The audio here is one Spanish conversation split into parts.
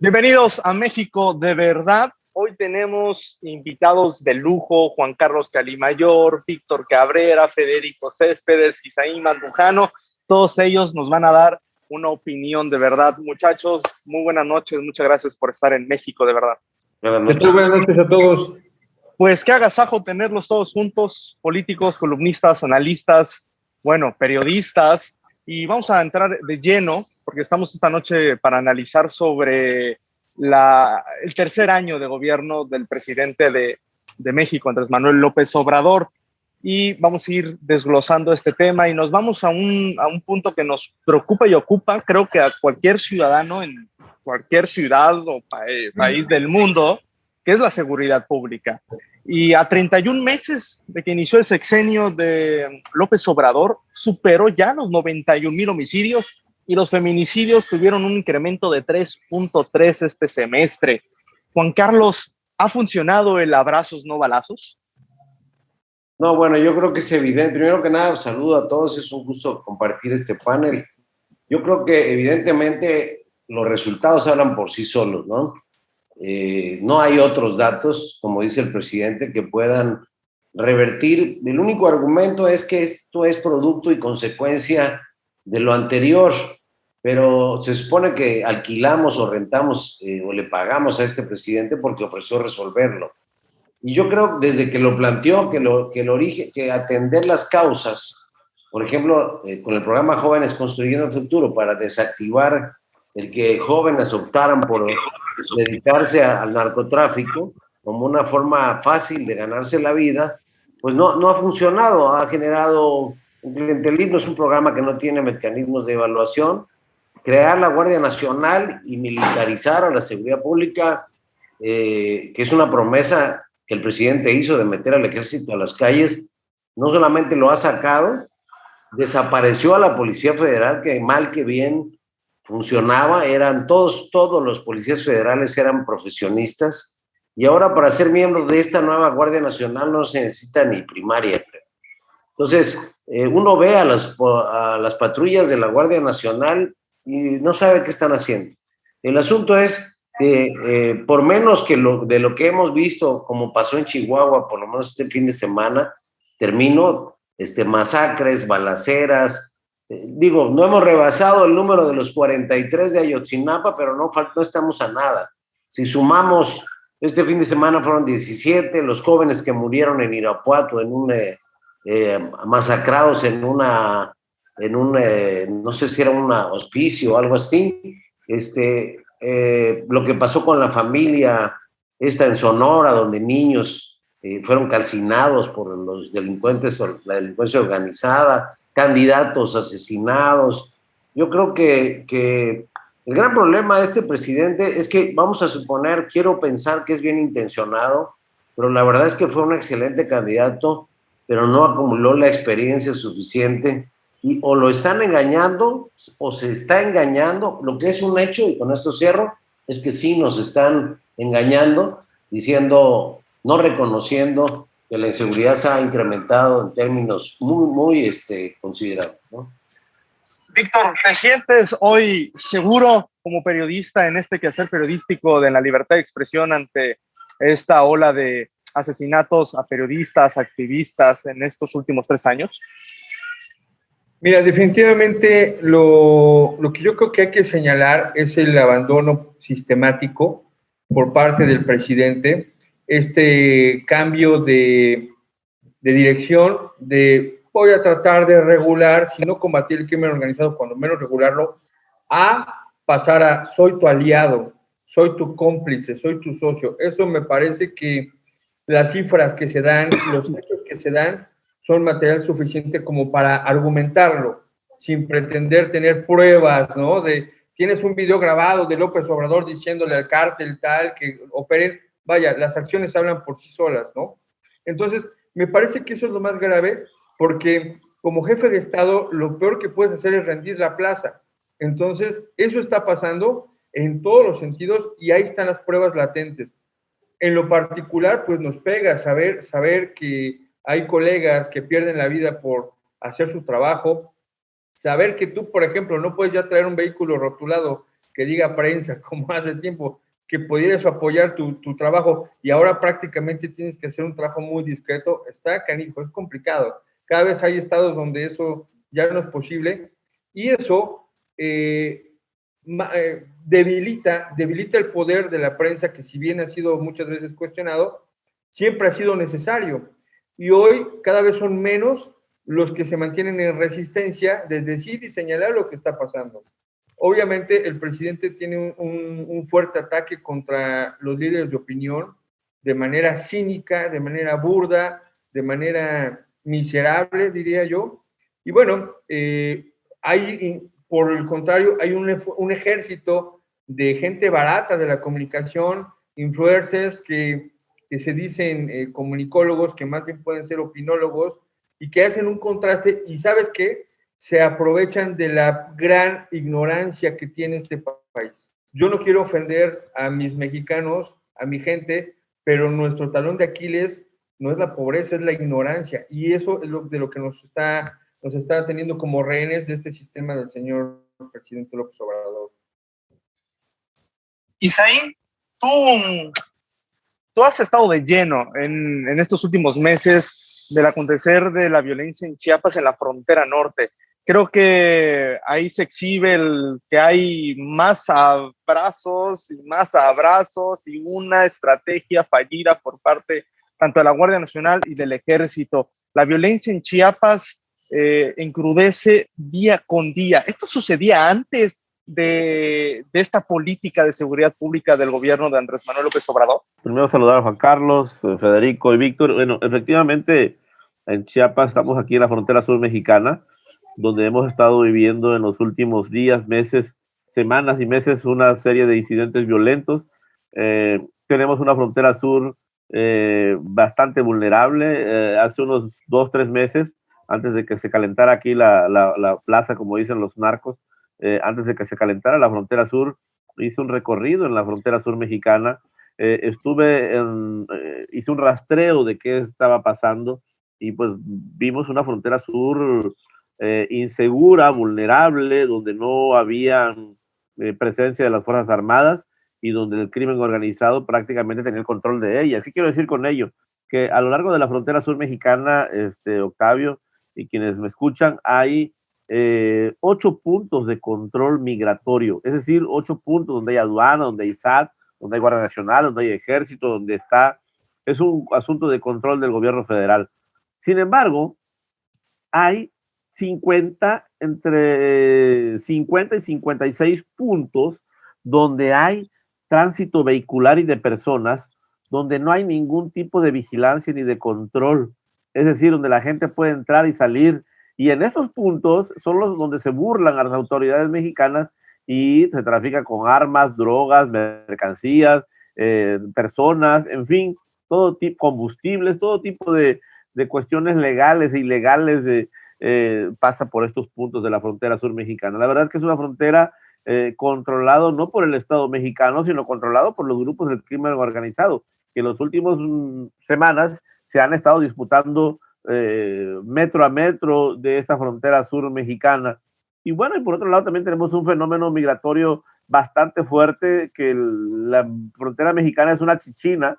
Bienvenidos a México de verdad. Hoy tenemos invitados de lujo: Juan Carlos Calimayor, Víctor Cabrera, Federico Céspedes, Isaí Mandujano. Todos ellos nos van a dar una opinión de verdad. Muchachos, muy buenas noches. Muchas gracias por estar en México de verdad. Buenas noches a todos. Pues qué agasajo tenerlos todos juntos, políticos, columnistas, analistas, bueno, periodistas. Y vamos a entrar de lleno, porque estamos esta noche para analizar sobre el tercer año de gobierno del presidente de México, Andrés Manuel López Obrador. Y vamos a ir desglosando este tema y nos vamos a un punto que nos preocupa y ocupa, creo que a cualquier ciudadano en cualquier ciudad o país del mundo, que es la seguridad pública. Y a 31 meses de que inició el sexenio de López Obrador, superó ya los 91,000 homicidios y los feminicidios tuvieron un incremento de 3.3 este semestre. Juan Carlos, ¿ha funcionado el abrazos no balazos? No, bueno, yo creo que es evidente. Primero que nada, saludo a todos, es un gusto compartir este panel. Yo creo que evidentemente los resultados hablan por sí solos, ¿no? No hay otros datos, como dice el presidente, que puedan revertir. El único argumento es que esto es producto y consecuencia de lo anterior, pero se supone que alquilamos o rentamos o le pagamos a este presidente porque ofreció resolverlo. Y yo creo, desde que lo planteó, que atender las causas, por ejemplo, con el programa Jóvenes Construyendo el Futuro, para desactivar el que jóvenes optaran por dedicarse al narcotráfico como una forma fácil de ganarse la vida, pues no ha funcionado, ha generado un clientelismo. Es un programa que no tiene mecanismos de evaluación. Crear la Guardia Nacional y militarizar a la seguridad pública, que es una promesa que el presidente hizo de meter al ejército a las calles, no solamente lo ha sacado, desapareció a la Policía Federal, que mal que bien funcionaba, eran todos los policías federales eran profesionistas, y ahora para ser miembro de esta nueva Guardia Nacional no se necesita ni primaria, creo. Entonces, uno ve a las patrullas de la Guardia Nacional y no sabe qué están haciendo. El asunto es que por menos de lo que hemos visto, como pasó en Chihuahua, por lo menos este fin de semana, masacres, balaceras. No hemos rebasado el número de los 43 de Ayotzinapa, pero no estamos a nada. Si sumamos, este fin de semana fueron 17, los jóvenes que murieron en Irapuato, masacrados en un, no sé si era un hospicio o algo así. Lo que pasó con la familia en Sonora, donde niños fueron calcinados por los delincuentes, la delincuencia organizada, candidatos asesinados. Yo creo que el gran problema de este presidente es que, vamos a suponer, quiero pensar que es bien intencionado, pero la verdad es que fue un excelente candidato, pero no acumuló la experiencia suficiente, y o lo están engañando o se está engañando. Lo que es un hecho, y con esto cierro, es que sí nos están engañando, diciendo, no reconociendo que la inseguridad se ha incrementado en términos muy considerables, ¿no? Víctor, ¿te sientes hoy seguro como periodista en este quehacer periodístico de la libertad de expresión ante esta ola de asesinatos a periodistas, activistas en estos últimos 3 años? Mira, definitivamente lo que yo creo que hay que señalar es el abandono sistemático por parte del presidente, este cambio de dirección, de voy a tratar de regular, si no combatir el crimen organizado, cuando menos regularlo, a pasar a soy tu aliado, soy tu cómplice, soy tu socio. Eso me parece que las cifras que se dan, los hechos que se dan, son material suficiente como para argumentarlo, sin pretender tener pruebas, ¿no? Tienes un video grabado de López Obrador diciéndole al cártel tal que operen. Vaya, las acciones hablan por sí solas, ¿no? Entonces, me parece que eso es lo más grave, porque como jefe de Estado, lo peor que puedes hacer es rendir la plaza. Entonces, eso está pasando en todos los sentidos y ahí están las pruebas latentes. En lo particular, pues nos pega saber que hay colegas que pierden la vida por hacer su trabajo, saber que tú, por ejemplo, no puedes ya traer un vehículo rotulado que diga prensa, como hace tiempo, que pudieras apoyar tu trabajo y ahora prácticamente tienes que hacer un trabajo muy discreto, está canijo, es complicado. Cada vez hay estados donde eso ya no es posible y eso debilita el poder de la prensa, que si bien ha sido muchas veces cuestionado, siempre ha sido necesario. Y hoy cada vez son menos los que se mantienen en resistencia de decir y señalar lo que está pasando. Obviamente el presidente tiene un fuerte ataque contra los líderes de opinión de manera cínica, de manera burda, de manera miserable, diría yo. Y bueno, por el contrario, hay un ejército de gente barata de la comunicación, influencers que se dicen comunicólogos, que más bien pueden ser opinólogos, y que hacen un contraste, y ¿sabes qué? Se aprovechan de la gran ignorancia que tiene este país. Yo no quiero ofender a mis mexicanos, a mi gente, pero nuestro talón de Aquiles no es la pobreza, es la ignorancia, y eso es de lo que nos está teniendo como rehenes de este sistema del señor presidente López Obrador. Isaí, tú has estado de lleno en estos últimos meses del acontecer de la violencia en Chiapas, en la frontera norte. Creo que ahí se exhibe que hay más abrazos y más abrazos y una estrategia fallida por parte tanto de la Guardia Nacional y del Ejército. La violencia en Chiapas encrudece día con día. ¿Esto sucedía antes de esta política de seguridad pública del gobierno de Andrés Manuel López Obrador? Primero saludar a Juan Carlos, Federico y Víctor. Bueno, efectivamente, en Chiapas estamos aquí en la frontera sur mexicana, donde hemos estado viviendo en los últimos días, meses, semanas y meses una serie de incidentes violentos. Tenemos una frontera sur bastante vulnerable. Hace unos 2-3 meses, antes de que se calentara aquí la plaza, como dicen los narcos, antes de que se calentara la frontera sur, hice un recorrido en la frontera sur mexicana. Hice un rastreo de qué estaba pasando y pues vimos una frontera sur insegura, vulnerable, donde no había presencia de las Fuerzas Armadas y donde el crimen organizado prácticamente tenía el control de ella. ¿Qué quiero decir con ello? Que a lo largo de la frontera sur mexicana, Octavio, y quienes me escuchan, hay 8 puntos de control migratorio, es decir, 8 puntos donde hay aduana, donde hay SAT, donde hay Guardia Nacional, donde hay Ejército, donde es un asunto de control del gobierno federal. Sin embargo, hay entre 50 y 56 puntos donde hay tránsito vehicular y de personas, donde no hay ningún tipo de vigilancia ni de control, es decir, donde la gente puede entrar y salir, y en estos puntos son los donde se burlan a las autoridades mexicanas y se trafica con armas, drogas, mercancías, personas, en fin, todo tipo, combustibles, todo tipo de cuestiones legales e ilegales pasa por estos puntos de la frontera sur mexicana. La verdad es que es una frontera controlado no por el Estado mexicano, sino controlado por los grupos del crimen organizado, que en las últimas semanas se han estado disputando metro a metro de esta frontera sur mexicana. Y bueno, y por otro lado también tenemos un fenómeno migratorio bastante fuerte, que la frontera mexicana es una chichina,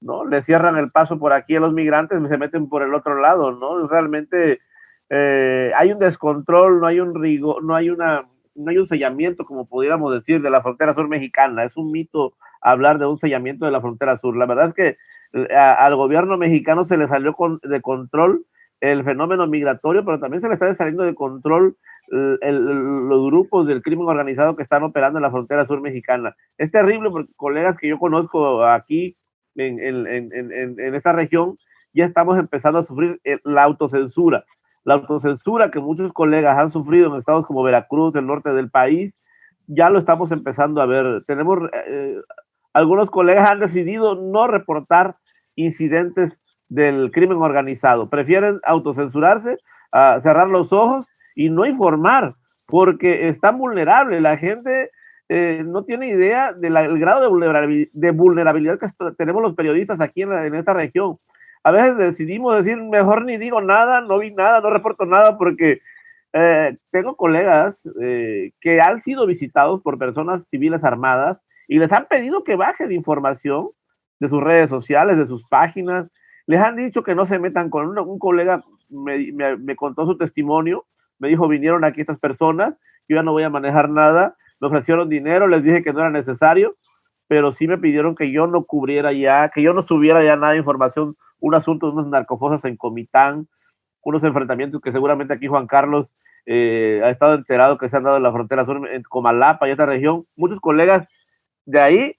¿no? Le cierran el paso por aquí a los migrantes y se meten por el otro lado, ¿no? Realmente hay un descontrol, no hay un rigor, no hay un sellamiento, como pudiéramos decir, de la frontera sur mexicana. Es un mito hablar de un sellamiento de la frontera sur. La verdad es que al gobierno mexicano se le salió de control el fenómeno migratorio, pero también se le está saliendo de control los grupos del crimen organizado que están operando en la frontera sur mexicana. Es terrible porque colegas que yo conozco aquí en esta región ya estamos empezando a sufrir la autocensura que muchos colegas han sufrido en estados como Veracruz, el norte del país. Ya lo estamos empezando a ver. Tenemos algunos colegas han decidido no reportar incidentes del crimen organizado, prefieren autocensurarse, cerrar los ojos y no informar, porque está vulnerable. La gente no tiene idea del grado de vulnerabilidad que tenemos los periodistas aquí en esta región. A veces decidimos decir, mejor ni digo nada, no vi nada, no reporto nada, porque tengo colegas que han sido visitados por personas civiles armadas y les han pedido que bajen información de sus redes sociales, de sus páginas. Les han dicho que no se metan con un colega, me contó su testimonio, me dijo, vinieron aquí estas personas, yo ya no voy a manejar nada, me ofrecieron dinero, les dije que no era necesario, pero sí me pidieron que yo no cubriera ya, que yo no subiera ya nada de información, un asunto de unos narcofosas en Comitán, unos enfrentamientos que seguramente aquí Juan Carlos ha estado enterado que se han dado en la frontera sur, en Comalapa y esta región. Muchos colegas de ahí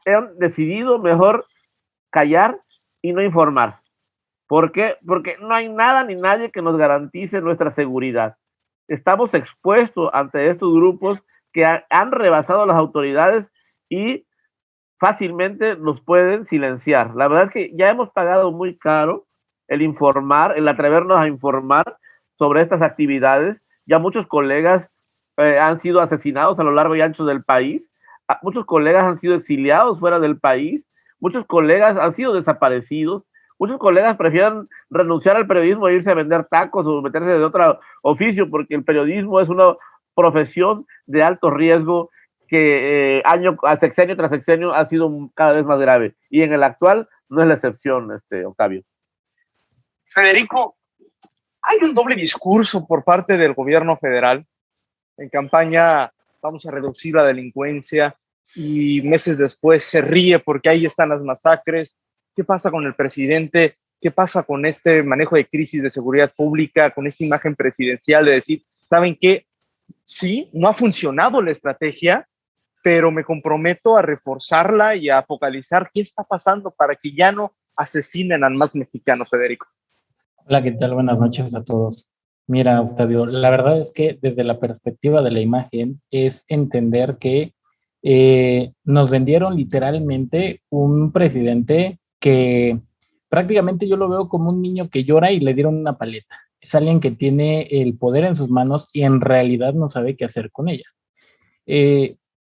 han decidido mejor callar y no informar. ¿Por qué? Porque no hay nada ni nadie que nos garantice nuestra seguridad. Estamos expuestos ante estos grupos que han rebasado a las autoridades y fácilmente nos pueden silenciar. La verdad es que ya hemos pagado muy caro el informar, el atrevernos a informar sobre estas actividades. Ya muchos colegas han sido asesinados a lo largo y ancho del país. Muchos colegas han sido exiliados fuera del país. Muchos colegas han sido desaparecidos. Muchos colegas prefieren renunciar al periodismo e irse a vender tacos o meterse de otro oficio, porque el periodismo es una profesión de alto riesgo que sexenio tras sexenio ha sido cada vez más grave. Y en el actual no es la excepción, Octavio. Federico, hay un doble discurso por parte del gobierno federal. En campaña vamos a reducir la delincuencia y meses después se ríe porque ahí están las masacres. ¿Qué pasa con el presidente? ¿Qué pasa con este manejo de crisis de seguridad pública, con esta imagen presidencial de decir, ¿saben qué? Sí, no ha funcionado la estrategia, pero me comprometo a reforzarla y a focalizar qué está pasando para que ya no asesinen a más mexicanos, Federico. Hola, ¿qué tal? Buenas noches a todos. Mira, Octavio, la verdad es que desde la perspectiva de la imagen es entender que nos vendieron literalmente un presidente que prácticamente yo lo veo como un niño que llora y le dieron una paleta. Es alguien que tiene el poder en sus manos y en realidad no sabe qué hacer con ella.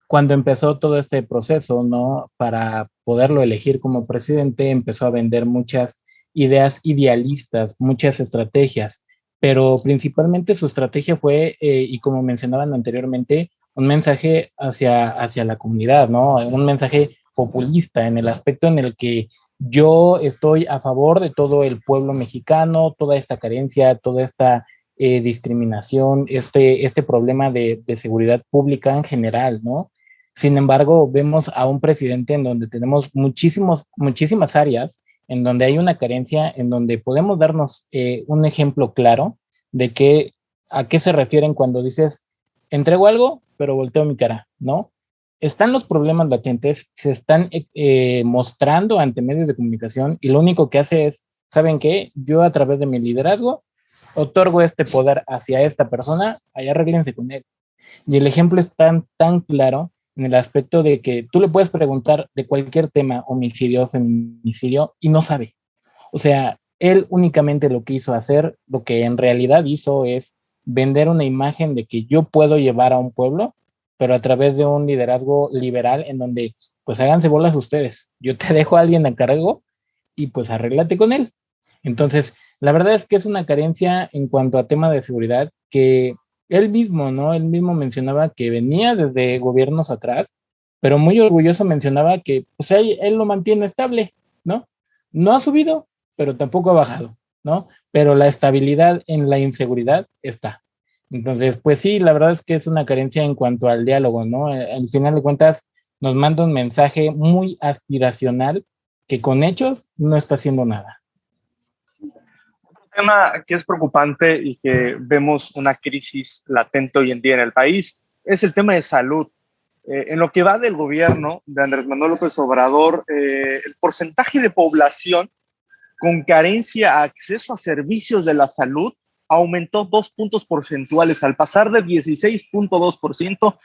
Cuando empezó todo este proceso, ¿no? Para poderlo elegir como presidente, empezó a vender muchas ideas idealistas, muchas estrategias, pero principalmente su estrategia fue, y como mencionaban anteriormente, un mensaje hacia la comunidad, ¿no? Un mensaje populista en el aspecto en el que yo estoy a favor de todo el pueblo mexicano, toda esta carencia, toda esta discriminación, este problema de seguridad pública en general, ¿no? Sin embargo, vemos a un presidente en donde tenemos muchísimas áreas en donde hay una carencia, en donde podemos darnos un ejemplo claro de a qué se refieren cuando dices, entrego algo, pero volteo mi cara, ¿no? Están los problemas latentes, se están mostrando ante medios de comunicación y lo único que hace es, ¿saben qué? Yo a través de mi liderazgo otorgo este poder hacia esta persona, allá arréglense con él. Y el ejemplo es tan claro en el aspecto de que tú le puedes preguntar de cualquier tema, homicidio, feminicidio, y no sabe. O sea, él únicamente lo que hizo hacer, lo que en realidad hizo es vender una imagen de que yo puedo llevar a un pueblo, pero a través de un liderazgo liberal en donde, pues háganse bolas ustedes. Yo te dejo a alguien a cargo y pues arréglate con él. Entonces, la verdad es que es una carencia en cuanto a tema de seguridad que él mismo, ¿no? Él mismo mencionaba que venía desde gobiernos atrás, pero muy orgulloso mencionaba que pues él lo mantiene estable, ¿no? No ha subido, pero tampoco ha bajado, ¿no? Pero la estabilidad en la inseguridad está. Entonces, pues sí, la verdad es que es una carencia en cuanto al diálogo, ¿no? Al final de cuentas, nos manda un mensaje muy aspiracional que con hechos no está haciendo nada. Tema que es preocupante y que vemos una crisis latente hoy en día en el país es el tema de salud. En lo que va del gobierno de Andrés Manuel López Obrador, el porcentaje de población con carencia a acceso a servicios de la salud aumentó 2 puntos porcentuales al pasar del 16.2%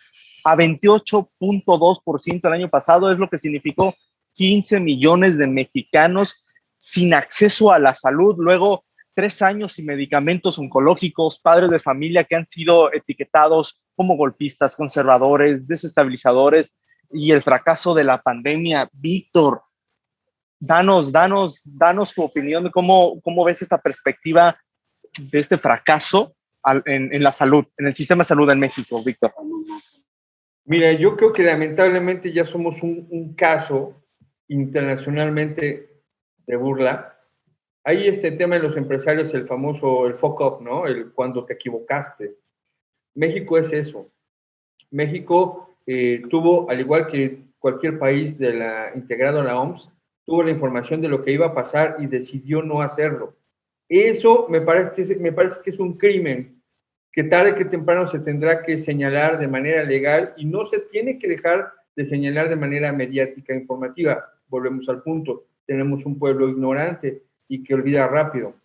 a 28.2% el año pasado. Es lo que significó 15 millones de mexicanos sin acceso a la salud. Luego 3 años sin medicamentos oncológicos, padres de familia que han sido etiquetados como golpistas, conservadores, desestabilizadores, y el fracaso de la pandemia. Víctor, danos tu opinión de cómo ves esta perspectiva de este fracaso en la salud, en el sistema de salud en México, Víctor? Mira, yo creo que lamentablemente ya somos un caso internacionalmente de burla. Hay este tema de los empresarios, el famoso, el fuck up, ¿no? El cuando te equivocaste. México es eso. México tuvo, al igual que cualquier país integrado a la OMS, tuvo la información de lo que iba a pasar y decidió no hacerlo. Eso me parece que es un crimen que tarde que temprano se tendrá que señalar de manera legal y no se tiene que dejar de señalar de manera mediática, informativa. Volvemos al punto. Tenemos un pueblo ignorante y que olvida rápido.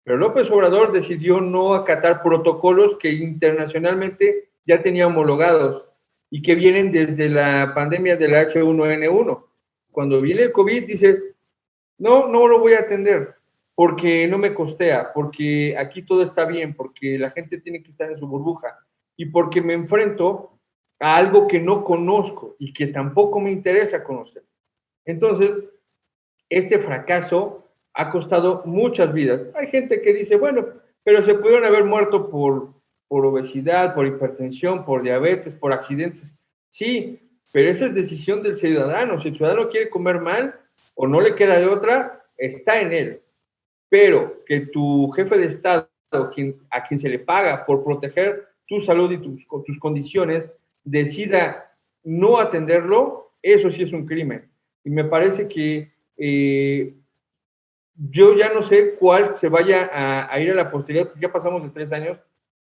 Pero López Obrador decidió no acatar protocolos que internacionalmente ya tenía homologados y que vienen desde la pandemia del H1N1. Cuando viene el COVID, dice, no lo voy a atender porque no me costea, porque aquí todo está bien, porque la gente tiene que estar en su burbuja y porque me enfrento a algo que no conozco y que tampoco me interesa conocer. Entonces, este fracaso ha costado muchas vidas. Hay gente que dice, bueno, pero se pudieron haber muerto por obesidad, por hipertensión, por diabetes, por accidentes. Sí, pero esa es decisión del ciudadano. Si el ciudadano quiere comer mal o no le queda de otra, está en él. Pero que tu jefe de Estado, a quien se le paga por proteger tu salud y tus condiciones, decida no atenderlo, eso sí es un crimen. Y me parece que yo ya no sé cuál se vaya a ir a la posteridad, porque ya pasamos de 3 años,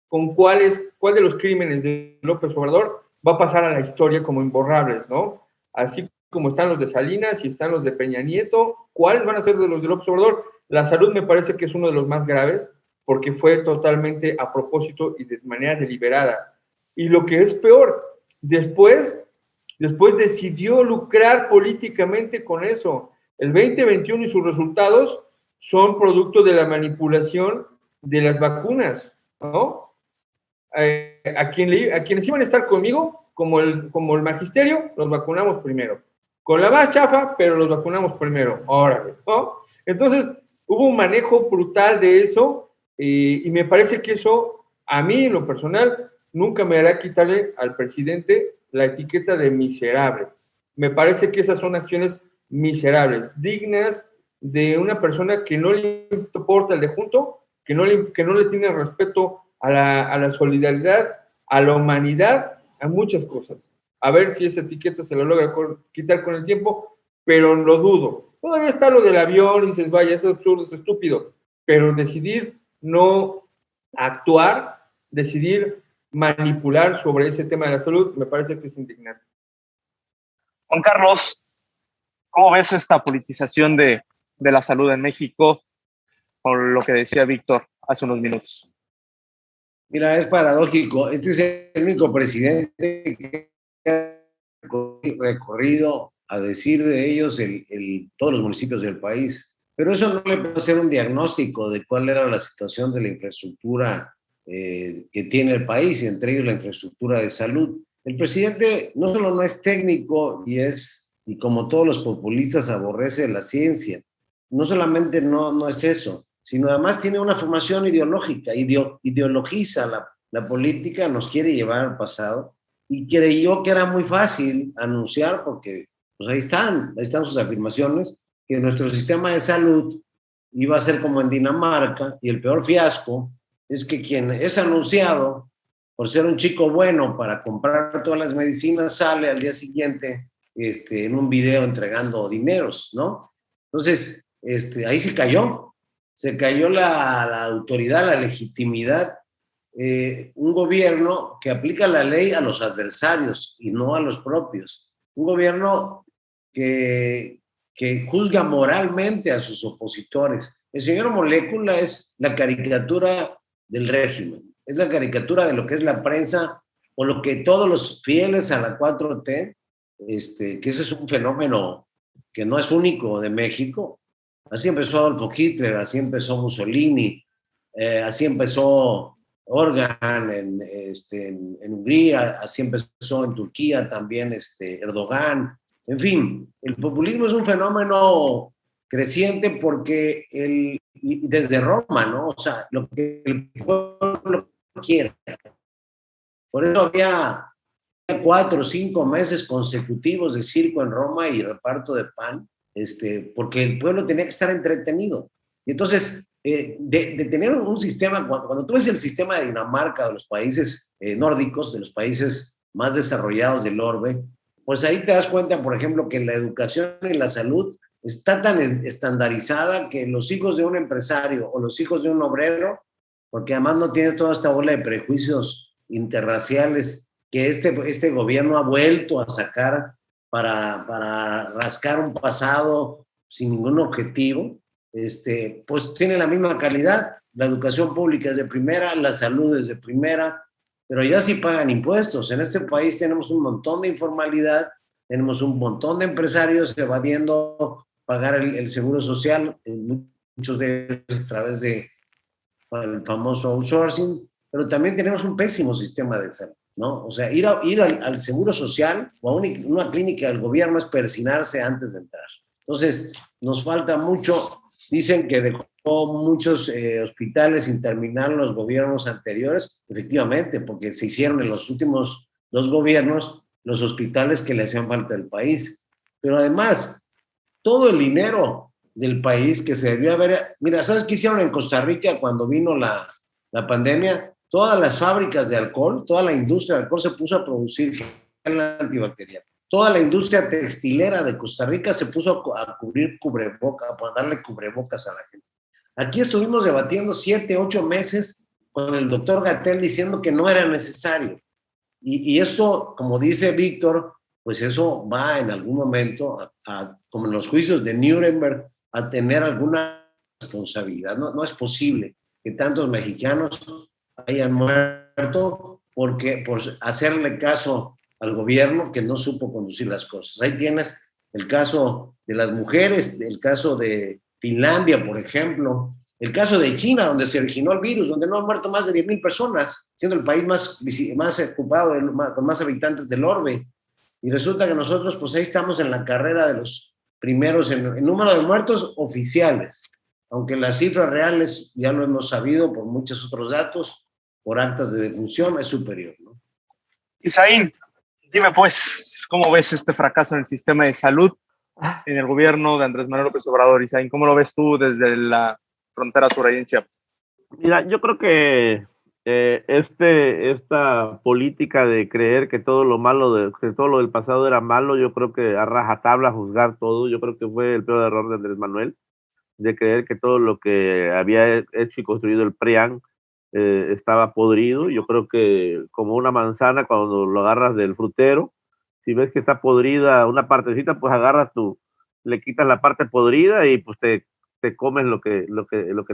con cuál de los crímenes de López Obrador va a pasar a la historia como imborrables, ¿no? Así como están los de Salinas y están los de Peña Nieto, ¿cuáles van a ser de los de López Obrador? La salud me parece que es uno de los más graves, porque fue totalmente a propósito y de manera deliberada. Y lo que es peor, después decidió lucrar políticamente con eso. El 2021 y sus resultados son producto de la manipulación de las vacunas, ¿no? A quienes iban a estar conmigo, como el magisterio, los vacunamos primero. Con la más chafa, pero los vacunamos primero. Órale, ¿no? Entonces, hubo un manejo brutal de eso y me parece que eso, a mí en lo personal, nunca me hará quitarle al presidente la etiqueta de miserable. Me parece que esas son acciones miserables, dignas de una persona que no le importa el de junto, que no le tiene respeto a la solidaridad, a la humanidad, a muchas cosas. A ver si esa etiqueta se la logra quitar con el tiempo, pero lo dudo. Todavía está lo del avión y dices, vaya, es absurdo, es estúpido, pero decidir no actuar, decidir manipular sobre ese tema de la salud, me parece que es indignante. Juan Carlos, ¿cómo ves esta politización de la salud en México? Por lo que decía Víctor hace unos minutos. Mira, es paradójico. Este es el único presidente que ha recorrido a decir de ellos todos los municipios del país. Pero eso no le puede hacer un diagnóstico de cuál era la situación de la infraestructura que tiene el país, y entre ellos la infraestructura de salud. El presidente no solo no es técnico y como todos los populistas aborrece la ciencia, no solamente no es eso, sino además tiene una formación ideológica, ideologiza la política, nos quiere llevar al pasado y creyó que era muy fácil anunciar, porque pues ahí están sus afirmaciones, que nuestro sistema de salud iba a ser como en Dinamarca, y el peor fiasco es que quien es anunciado por ser un chico bueno para comprar todas las medicinas sale al día siguiente en un video entregando dineros, ¿no? Entonces, ahí se cayó la autoridad, la legitimidad. Un gobierno que aplica la ley a los adversarios y no a los propios. Un gobierno que juzga moralmente a sus opositores. El señor Molécula es la caricatura del régimen, es la caricatura de lo que es la prensa o lo que todos los fieles a la 4T, que ese es un fenómeno que no es único de México. Así empezó Adolfo Hitler, así empezó Mussolini, así empezó Orban en Hungría, así empezó en Turquía también Erdogan. En fin, el populismo es un fenómeno creciente porque desde Roma, ¿no? O sea, lo que el pueblo quiera. Por eso había 4 o 5 meses consecutivos de circo en Roma y reparto de pan, porque el pueblo tenía que estar entretenido. Y entonces, de tener un sistema, cuando tú ves el sistema de Dinamarca, de los países nórdicos, de los países más desarrollados del orbe, pues ahí te das cuenta, por ejemplo, que la educación y la salud está tan estandarizada que los hijos de un empresario o los hijos de un obrero, porque además no tiene toda esta bola de prejuicios interraciales que este gobierno ha vuelto a sacar para rascar un pasado sin ningún objetivo, pues tiene la misma calidad. La educación pública es de primera, la salud es de primera, pero ya sí pagan impuestos. En este país tenemos un montón de informalidad, tenemos un montón de empresarios evadiendo pagar el seguro social, muchos de ellos a través del famoso outsourcing, pero también tenemos un pésimo sistema de salud, ¿no? O sea, ir al seguro social o a una clínica del gobierno es persinarse antes de entrar. Entonces, nos falta mucho. Dicen que dejó muchos hospitales sin terminar los gobiernos anteriores, efectivamente, porque se hicieron en los últimos 2 gobiernos los hospitales que le hacían falta al país. Pero además, todo el dinero del país que se debió haber... Mira, ¿sabes qué hicieron en Costa Rica cuando vino la pandemia? Todas las fábricas de alcohol, toda la industria de alcohol se puso a producir gel antibacterial. Toda la industria textilera de Costa Rica se puso a cubrir cubrebocas, a darle cubrebocas a la gente. Aquí estuvimos debatiendo 7, 8 meses con el doctor Gatell diciendo que no era necesario. Y esto, como dice Víctor, pues eso va en algún momento, como en los juicios de Nuremberg, a tener alguna responsabilidad. No es posible que tantos mexicanos hayan muerto por hacerle caso al gobierno que no supo conducir las cosas. Ahí tienes el caso de las mujeres, el caso de Finlandia, por ejemplo, el caso de China, donde se originó el virus, donde no han muerto más de 10,000 personas, siendo el país más ocupado, con más habitantes del orbe. Y resulta que nosotros, pues ahí estamos en la carrera de los primeros en número de muertos oficiales, aunque las cifras reales, ya lo hemos sabido por muchos otros datos, por actas de defunción, es superior, ¿no? Isaín, dime pues, ¿cómo ves este fracaso en el sistema de salud en el gobierno de Andrés Manuel López Obrador? Isaín, ¿cómo lo ves tú desde la frontera sur ahí en Chiapas? Mira, yo creo que esta política de creer que todo lo malo, que todo lo del pasado era malo, yo creo que a rajatabla juzgar todo, yo creo que fue el peor error de Andrés Manuel, de creer que todo lo que había hecho y construido el PRIAN estaba podrido. Yo creo que como una manzana cuando lo agarras del frutero, si ves que está podrida una partecita, pues agarras le quitas la parte podrida y pues te comes lo que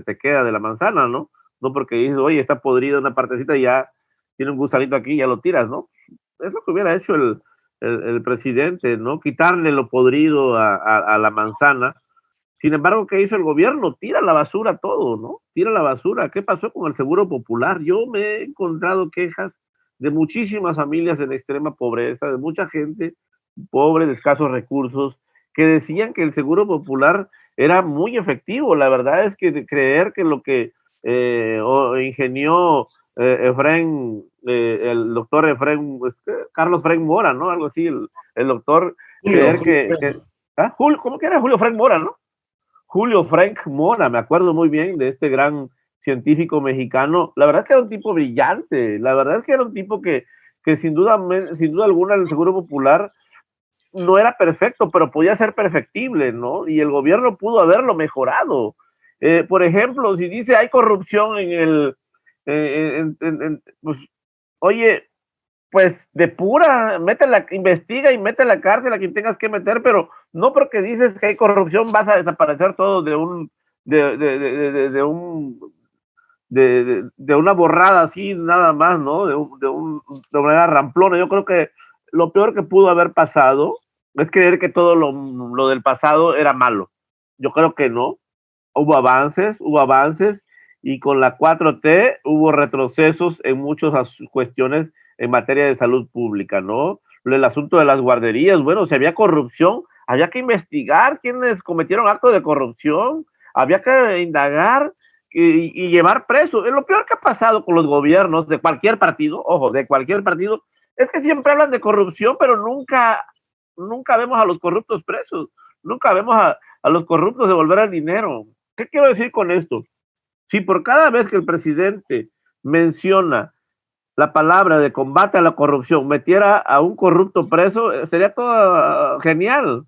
te queda de la manzana, ¿no? No porque dices, oye, está podrida una partecita y ya tiene un gusanito aquí y ya lo tiras, ¿no? Es lo que hubiera hecho el presidente, ¿no? Quitarle lo podrido a la manzana. Sin embargo, ¿qué hizo el gobierno? Tira la basura todo, ¿no? Tira la basura. ¿Qué pasó con el Seguro Popular? Yo me he encontrado quejas de muchísimas familias en extrema pobreza, de mucha gente pobre, de escasos recursos, que decían que el Seguro Popular era muy efectivo. La verdad es que creer que lo que ingenió el doctor Carlos Efraín Mora, ¿no? Algo así, el doctor, creer ¿cómo que era? Julio Frank Mora, ¿no? Julio Frank Mora, me acuerdo muy bien de este gran científico mexicano. La verdad es que era un tipo brillante, la verdad es que era un tipo que sin duda alguna el Seguro Popular no era perfecto, pero podía ser perfectible, ¿no? Y el gobierno pudo haberlo mejorado. Por ejemplo, si dice hay corrupción pues, oye, pues depura, investiga y mete a la cárcel a quien tengas que meter, pero no porque dices que hay corrupción vas a desaparecer todo de una borrada así nada más, ¿no? De manera ramplona. Yo creo que lo peor que pudo haber pasado es creer que todo lo del pasado era malo. Yo creo que no. Hubo avances y con la 4T hubo retrocesos en muchas cuestiones en materia de salud pública, ¿no? El asunto de las guarderías, bueno, si había corrupción, había que investigar quiénes cometieron actos de corrupción, había que indagar y llevar preso. Lo peor que ha pasado con los gobiernos de cualquier partido, ojo, de cualquier partido, es que siempre hablan de corrupción, pero nunca vemos a los corruptos presos, nunca vemos a los corruptos devolver el dinero. ¿Qué quiero decir con esto? Si por cada vez que el presidente menciona la palabra de combate a la corrupción metiera a un corrupto preso, sería todo genial.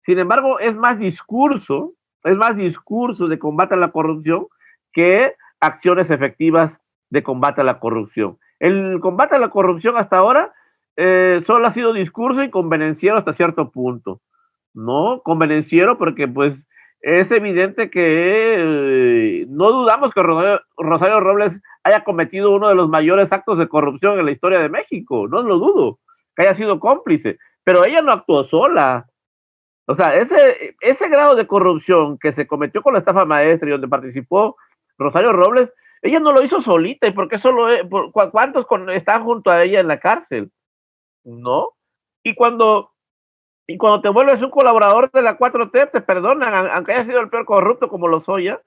Sin embargo, es más discurso de combate a la corrupción que acciones efectivas de combate a la corrupción. El combate a la corrupción hasta ahora solo ha sido discurso y convenenciero hasta cierto punto. No convenenciero porque pues es evidente que no dudamos que Rosario Robles haya cometido uno de los mayores actos de corrupción en la historia de México, no lo dudo, que haya sido cómplice, pero ella no actuó sola. O sea, ese grado de corrupción que se cometió con la estafa maestra y donde participó Rosario Robles, ella no lo hizo solita. ¿Y por qué solo cuántos están junto a ella en la cárcel? ¿No? Y cuando te vuelves un colaborador de la 4T, te perdonan, aunque haya sido el peor corrupto como Lozoya,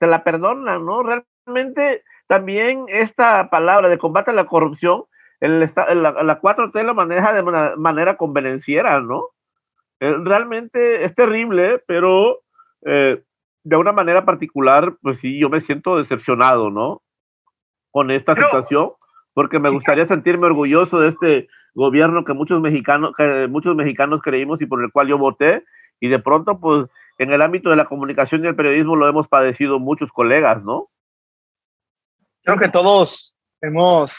te la perdonan, ¿no? Realmente también esta palabra de combate a la corrupción, la 4T la maneja de manera convenenciera, ¿no? Realmente es terrible, pero de una manera particular, pues sí, yo me siento decepcionado, ¿no? Con esta situación, porque me gustaría sentirme orgulloso de este gobierno que muchos mexicanos creímos y por el cual yo voté, y de pronto, pues, en el ámbito de la comunicación y el periodismo lo hemos padecido muchos colegas, ¿no? Creo que todos hemos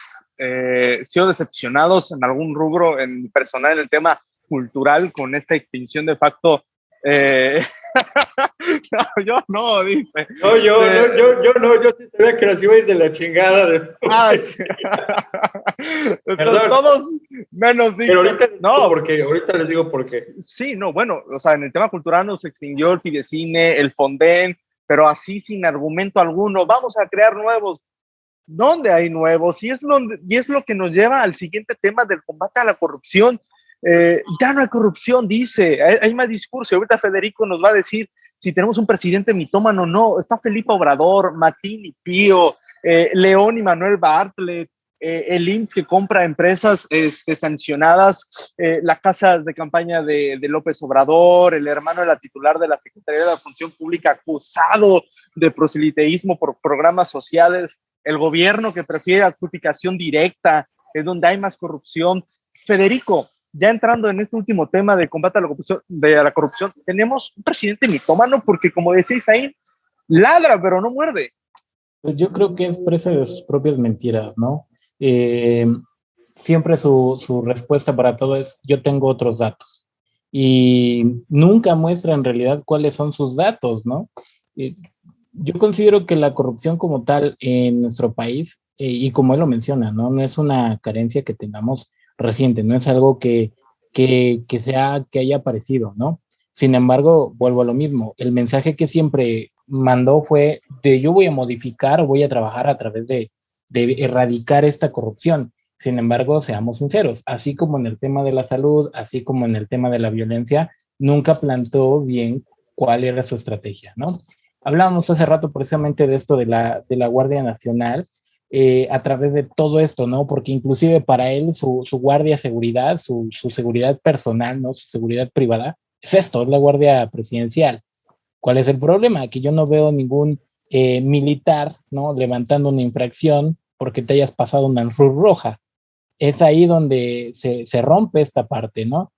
sido decepcionados en algún rubro, en personal, en el tema cultural, con esta extinción de facto. No, yo no, dice. No, yo sí sabía que nos iba a ir de la chingada después. Ay, sí. Todos menos. Pero ahorita les digo por qué. Sí, no, bueno, o sea, en el tema cultural nos extinguió el Fidecine, el Fonden, pero así sin argumento alguno. Vamos a crear nuevos. ¿Dónde hay nuevos? Y es lo que nos lleva al siguiente tema del combate a la corrupción. Ya no hay corrupción, dice, hay más discurso. Ahorita Federico nos va a decir si tenemos un presidente mitómano o no. Está Felipe Obrador, Matín y Pío, León y Manuel Bartlett, el IMSS que compra empresas sancionadas, la casa de campaña de López Obrador, el hermano de la titular de la Secretaría de la Función Pública acusado de proseliteísmo por programas sociales, el gobierno que prefiere adjudicación directa, es donde hay más corrupción. Federico, ya entrando en este último tema de combate a la corrupción, tenemos un presidente mitómano porque, como decís ahí, ladra pero no muerde. Pues yo creo que es presa de sus propias mentiras, ¿no? Siempre su respuesta para todo es: yo tengo otros datos. Y nunca muestra en realidad cuáles son sus datos, ¿no? Yo considero que la corrupción como tal en nuestro país, y como él lo menciona, no es una carencia que tengamos reciente, no es algo que haya aparecido, ¿no? Sin embargo, vuelvo a lo mismo, el mensaje que siempre mandó fue de: yo voy a modificar o voy a trabajar a través de erradicar esta corrupción. Sin embargo, seamos sinceros, así como en el tema de la salud, así como en el tema de la violencia, nunca plantó bien cuál era su estrategia, ¿no? Hablábamos hace rato precisamente de esto de la Guardia Nacional, a través de todo esto, ¿no? Porque inclusive para él su guardia seguridad, su seguridad personal, ¿no? Su seguridad privada, es esto, es la Guardia Presidencial. ¿Cuál es el problema? Que yo no veo ningún militar, ¿no? Levantando una infracción porque te hayas pasado una luz roja. Es ahí donde se rompe esta parte, ¿no?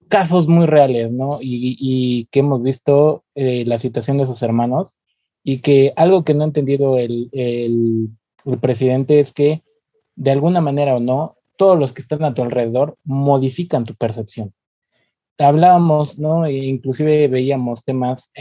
Casos muy reales, ¿no? Y que hemos visto la situación de sus hermanos, y que algo que no ha entendido el presidente es que, de alguna manera o no, todos los que están a tu alrededor modifican tu percepción. Hablábamos, ¿no? E inclusive veíamos temas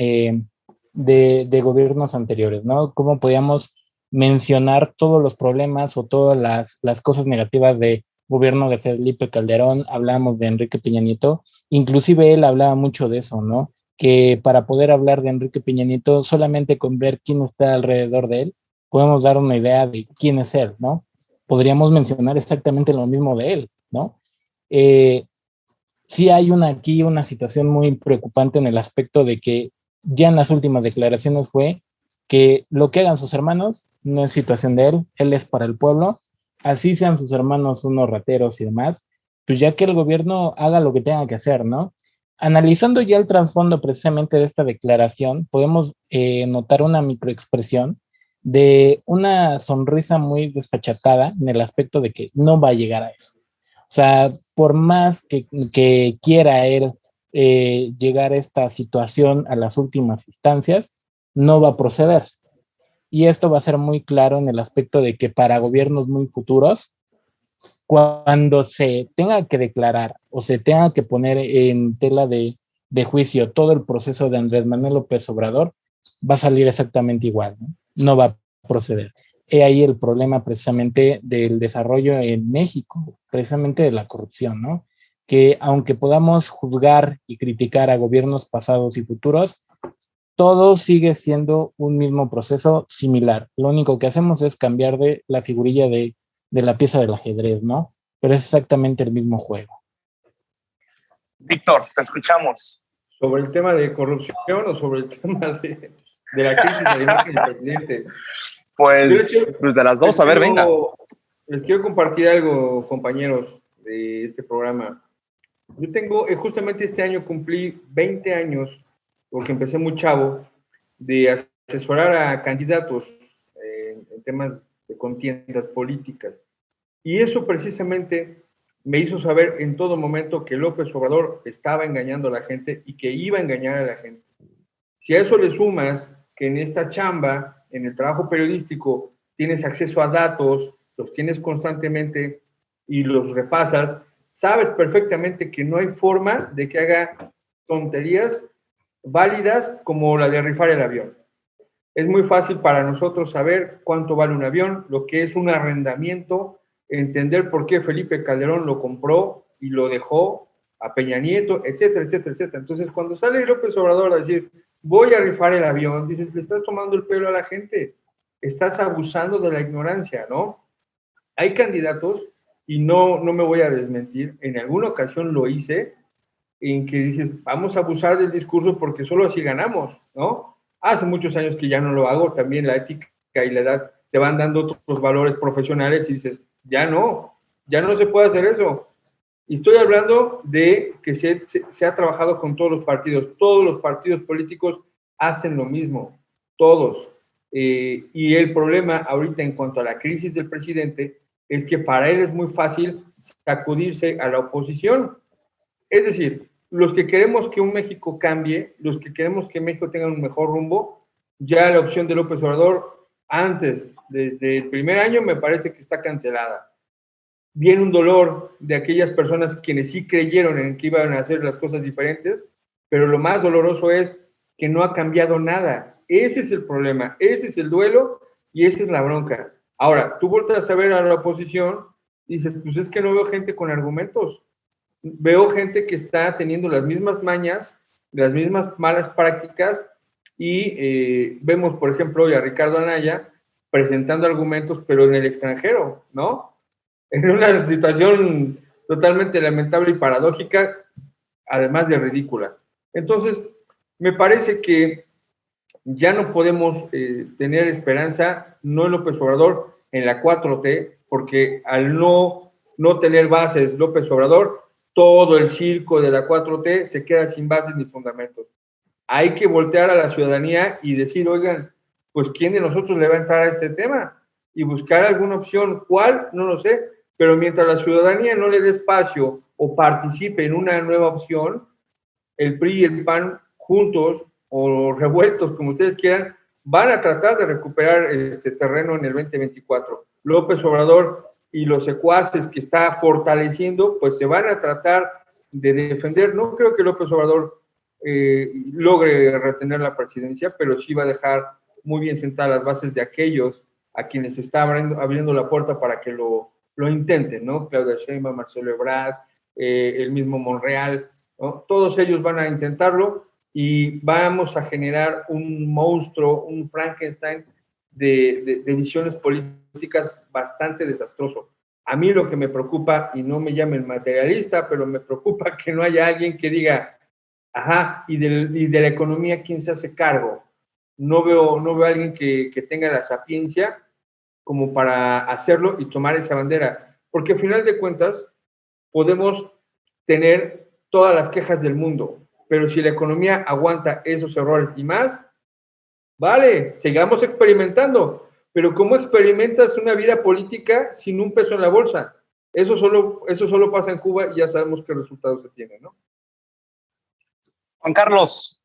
de gobiernos anteriores, ¿no? Cómo podíamos mencionar todos los problemas o todas las cosas negativas de gobierno de Felipe Calderón. Hablábamos de Enrique Peña Nieto, inclusive él hablaba mucho de eso, ¿no? Que para poder hablar de Enrique Peña Nieto, solamente con ver quién está alrededor de él, podemos dar una idea de quién es él, ¿no? Podríamos mencionar exactamente lo mismo de él, ¿no? Sí hay aquí una situación muy preocupante en el aspecto de que ya en las últimas declaraciones fue: que lo que hagan sus hermanos no es situación de él es para el pueblo, así sean sus hermanos unos rateros y demás, pues ya que el gobierno haga lo que tenga que hacer, ¿no? Analizando ya el trasfondo precisamente de esta declaración, podemos notar una microexpresión de una sonrisa muy desfachatada en el aspecto de que no va a llegar a eso. O sea, por más que quiera él llegar a esta situación a las últimas instancias, no va a proceder. Y esto va a ser muy claro en el aspecto de que para gobiernos muy futuros, cuando se tenga que declarar o se tenga que poner en tela de juicio todo el proceso de Andrés Manuel López Obrador, va a salir exactamente igual, ¿no? No va a proceder. He ahí el problema precisamente del desarrollo en México, precisamente de la corrupción, ¿no? Que aunque podamos juzgar y criticar a gobiernos pasados y futuros, todo sigue siendo un mismo proceso similar. Lo único que hacemos es cambiar de la figurilla de la pieza del ajedrez, ¿no? Pero es exactamente el mismo juego. Víctor, te escuchamos. ¿Sobre el tema de corrupción o sobre el tema de la crisis de la imagen del presidente? Pues de las dos, a ver, venga. Les quiero compartir algo, compañeros de este programa. Yo tengo, justamente este año cumplí 20 años, porque empecé muy chavo, de asesorar a candidatos en temas de contiendas políticas. Y eso precisamente me hizo saber en todo momento que López Obrador estaba engañando a la gente y que iba a engañar a la gente. Si a eso le sumas que en esta chamba, en el trabajo periodístico, tienes acceso a datos, los tienes constantemente y los repasas, sabes perfectamente que no hay forma de que haga tonterías válidas como la de rifar el avión. Es muy fácil para nosotros saber cuánto vale un avión, lo que es un arrendamiento, entender por qué Felipe Calderón lo compró y lo dejó a Peña Nieto, etcétera, etcétera, etcétera. Entonces, cuando sale López Obrador a decir, voy a rifar el avión, dices, le estás tomando el pelo a la gente, estás abusando de la ignorancia, ¿no? Hay candidatos, y no me voy a desmentir, en alguna ocasión lo hice, en que dices, vamos a abusar del discurso porque solo así ganamos, ¿no? Hace muchos años que ya no lo hago, también la ética y la edad te van dando otros valores profesionales y dices, ya no se puede hacer eso. Y estoy hablando de que se ha trabajado con todos los partidos políticos hacen lo mismo, todos. Y el problema ahorita en cuanto a la crisis del presidente es que para él es muy fácil sacudirse a la oposición. Es decir, los que queremos que un México cambie, los que queremos que México tenga un mejor rumbo, ya la opción de López Obrador antes, desde el primer año, me parece que está cancelada. Viene un dolor de aquellas personas quienes sí creyeron en que iban a hacer las cosas diferentes, pero lo más doloroso es que no ha cambiado nada. Ese es el problema, ese es el duelo y esa es la bronca. Ahora, tú volteas a ver a la oposición y dices, pues es que no veo gente con argumentos. Veo gente que está teniendo las mismas mañas, las mismas malas prácticas y vemos, por ejemplo, hoy a Ricardo Anaya presentando argumentos, pero en el extranjero, ¿no? En una situación totalmente lamentable y paradójica, además de ridícula. Entonces, me parece que ya no podemos tener esperanza, no en López Obrador, en la 4T, porque al no tener bases López Obrador, todo el circo de la 4T se queda sin bases ni fundamentos. Hay que voltear a la ciudadanía y decir, oigan, pues ¿quién de nosotros le va a entrar a este tema? Y buscar alguna opción. ¿Cuál? No lo sé. Pero mientras la ciudadanía no le dé espacio o participe en una nueva opción, el PRI y el PAN juntos o revueltos, como ustedes quieran, van a tratar de recuperar este terreno en el 2024. López Obrador y los secuaces que está fortaleciendo, pues se van a tratar de defender. No creo que López Obrador logre retener la presidencia, pero sí va a dejar muy bien sentadas las bases de aquellos a quienes está abriendo la puerta para que lo intenten, ¿no? Claudia Sheinbaum, Marcelo Ebrard, el mismo Monreal, ¿no? Todos ellos van a intentarlo y vamos a generar un monstruo, un Frankenstein de visiones políticas bastante desastroso. A mí lo que me preocupa, y no me llamen materialista, pero me preocupa que no haya alguien que diga, ajá, y de la economía, ¿quién se hace cargo? no veo a alguien que tenga la sapiencia como para hacerlo y tomar esa bandera. Porque al final de cuentas podemos tener todas las quejas del mundo, pero si la economía aguanta esos errores y más, vale, sigamos experimentando. Pero ¿cómo experimentas una vida política sin un peso en la bolsa? Eso solo pasa en Cuba y ya sabemos qué resultados se tienen, ¿no? Juan Carlos,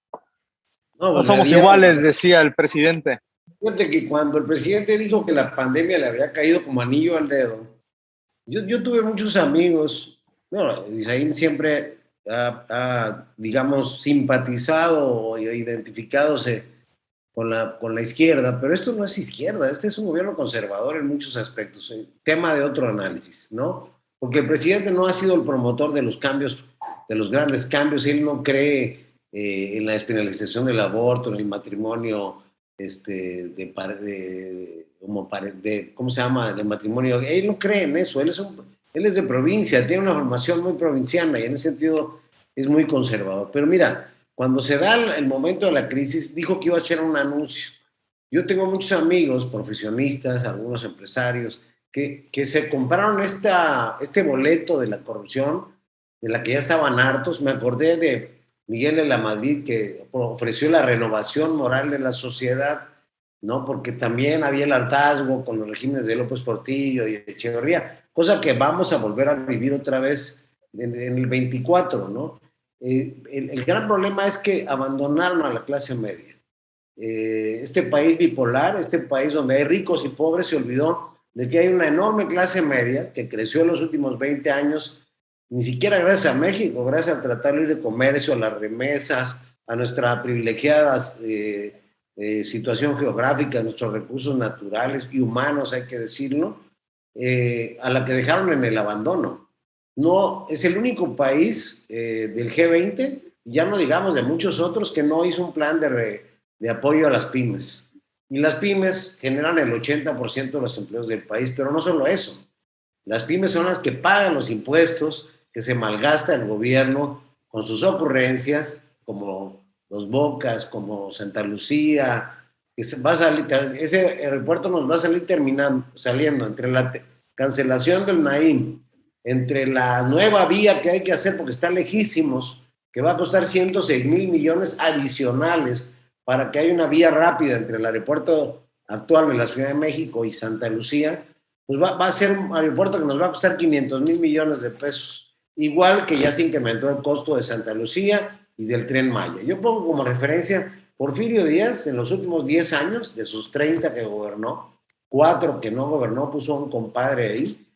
No, no somos iguales, decía el presidente. Fíjate que cuando el presidente dijo que la pandemia le había caído como anillo al dedo, yo tuve muchos amigos, no, Isaín siempre digamos, simpatizado o identificadose con la izquierda, pero esto no es izquierda, este es un gobierno conservador en muchos aspectos, tema de otro análisis, ¿no? Porque el presidente no ha sido el promotor de los cambios, de los grandes cambios, él no cree en la despenalización del aborto, en el matrimonio, ¿cómo se llama? El matrimonio, él no cree en eso, él es de provincia, tiene una formación muy provinciana y en ese sentido es muy conservador. Pero mira, cuando se da el momento de la crisis, dijo que iba a hacer un anuncio. Yo tengo muchos amigos, profesionistas, algunos empresarios, que se compraron este boleto de la corrupción, de la que ya estaban hartos. Me acordé de Miguel de la Madrid, que ofreció la renovación moral de la sociedad, ¿no? Porque también había el hartazgo con los regímenes de López Portillo y Echeverría, cosa que vamos a volver a vivir otra vez en el 24, ¿no? El gran problema es que abandonaron a la clase media. Este país bipolar, este país donde hay ricos y pobres, se olvidó de que hay una enorme clase media que creció en los últimos 20 años, ni siquiera gracias a México, gracias al Tratado de Libre Comercio, a las remesas, a nuestra privilegiada situación geográfica, a nuestros recursos naturales y humanos, hay que decirlo, a la que dejaron en el abandono. No, es el único país del G20, ya no digamos de muchos otros, que no hizo un plan de apoyo a las pymes. Y las pymes generan el 80% de los empleos del país, pero no solo eso. Las pymes son las que pagan los impuestos que se malgasta el gobierno con sus ocurrencias, como Los Bocas, como Santa Lucía, que va a salir, ese aeropuerto nos va a salir saliendo entre la cancelación del Naim, entre la nueva vía que hay que hacer porque está lejísimos, que va a costar 106,000 millones adicionales para que haya una vía rápida entre el aeropuerto actual de la Ciudad de México y Santa Lucía, pues va a ser un aeropuerto que nos va a costar 500,000 millones de pesos, igual que ya se incrementó el costo de Santa Lucía y del Tren Maya. Yo pongo como referencia Porfirio Díaz, en los últimos 10 años, de sus 30 que gobernó, 4 que no gobernó, puso a un compadre ahí,